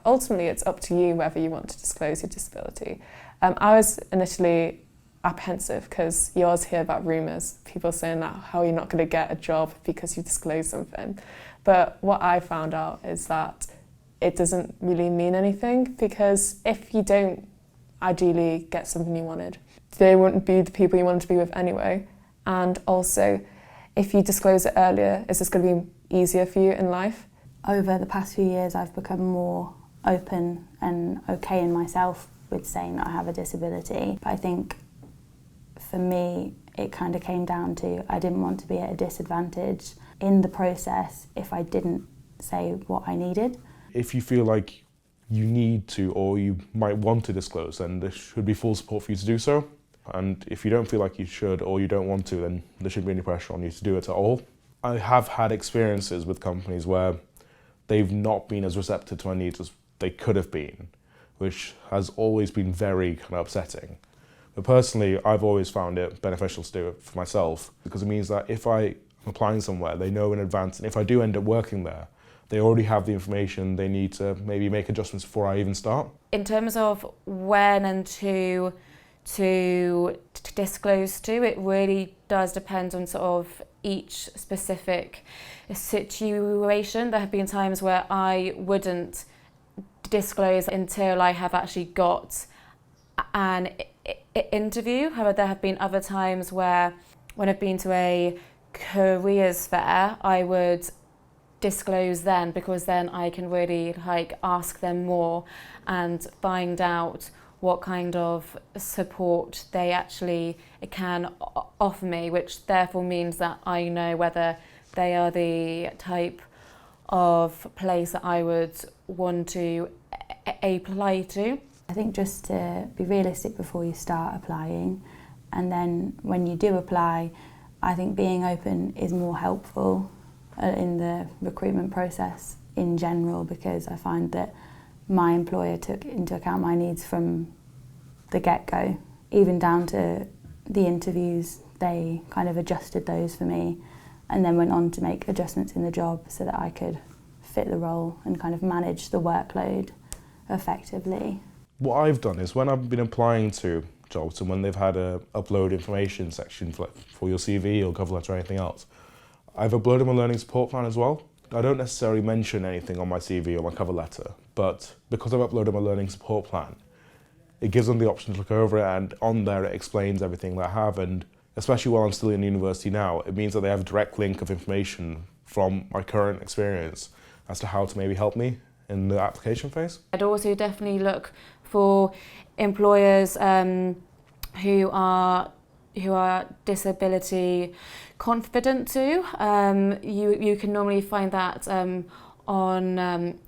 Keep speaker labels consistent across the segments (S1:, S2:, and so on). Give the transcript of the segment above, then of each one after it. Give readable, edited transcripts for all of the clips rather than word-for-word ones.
S1: Ultimately, it's up to you whether you want to disclose your disability. I was initially apprehensive because you always hear about rumours, people saying that how you're not going to get a job because you disclose something. But what I found out is that it doesn't really mean anything, because if you don't ideally get something you wanted, they wouldn't be the people you wanted to be with anyway. And also, if you disclose it earlier, is this going to be easier for you in life?
S2: Over the past few years, I've become more open and okay in myself with saying that I have a disability. But I think for me, it kind of came down to I didn't want to be at a disadvantage in the process if I didn't say what I needed.
S3: If you feel like you need to or you might want to disclose, then there should be full support for you to do so. And if you don't feel like you should or you don't want to, then there shouldn't be any pressure on you to do it at all. I have had experiences with companies where they've not been as receptive to my needs as they could have been, which has always been very kind of upsetting. But personally, I've always found it beneficial to do it for myself, because it means that if I'm applying somewhere, they know in advance, and if I do end up working there, they already have the information they need to maybe make adjustments before I even start.
S4: In terms of when and to disclose to, it really does depend on sort of each specific situation. There have been times where I wouldn't disclose until I have actually got an interview. However, there have been other times where when I've been to a careers fair, I would disclose then, because then I can really ask them more and find out what kind of support they actually can offer me, which therefore means that I know whether they are the type of place that I would want to apply to.
S2: I think just to be realistic before you start applying, and then when you do apply, I think being open is more helpful in the recruitment process in general, because I find that my employer took into account my needs from the get-go. Even down to the interviews, they kind of adjusted those for me and then went on to make adjustments in the job so that I could fit the role and kind of manage the workload effectively.
S3: What I've done is when I've been applying to jobs and when they've had a upload information section for your CV or cover letter or anything else, I've uploaded my learning support plan as well. I don't necessarily mention anything on my CV or my cover letter, but because I've uploaded my learning support plan, it gives them the option to look over it, and on there it explains everything that I have, and especially while I'm still in university now, it means that they have a direct link of information from my current experience as to how to maybe help me in the application phase.
S4: I'd also definitely look for employers who are disability confident too. You can normally find that online.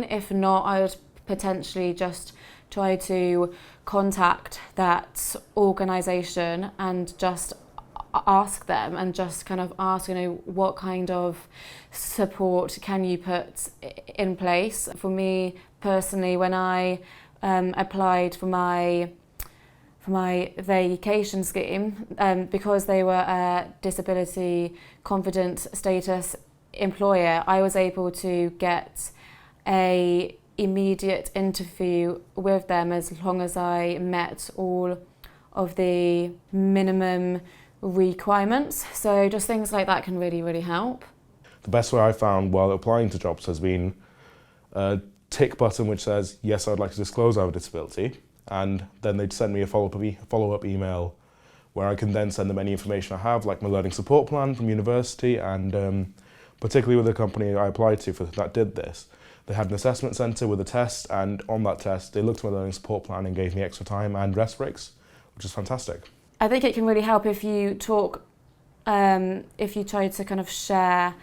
S4: If not, I would potentially just try to contact that organisation and just ask them and just kind of ask, what kind of support can you put in place. For me personally, when I applied for my vacation scheme, because they were a disability confident status employer, I was able to get a immediate interview with them as long as I met all of the minimum requirements. So just things like that can really, really help.
S3: The best way I found while applying to jobs has been a tick button which says, yes, I'd like to disclose I have a disability, and then they'd send me a follow-up email where I can then send them any information I have, like my learning support plan from university, and particularly with the company I applied to that did this, they had an assessment centre with a test, and on that test they looked at my learning support plan and gave me extra time and rest breaks, which is fantastic.
S4: I think it can really help if you talk, if you try to kind of share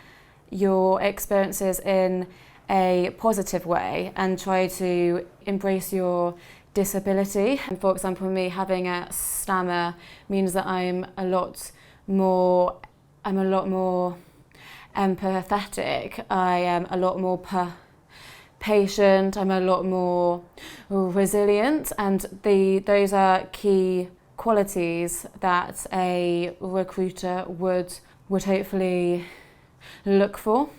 S4: your experiences in a positive way and try to embrace your disability. And for example, me having a stammer means that I'm a lot more empathetic. I am a lot more patient. I'm a lot more resilient, and those are key qualities that a recruiter would hopefully look for.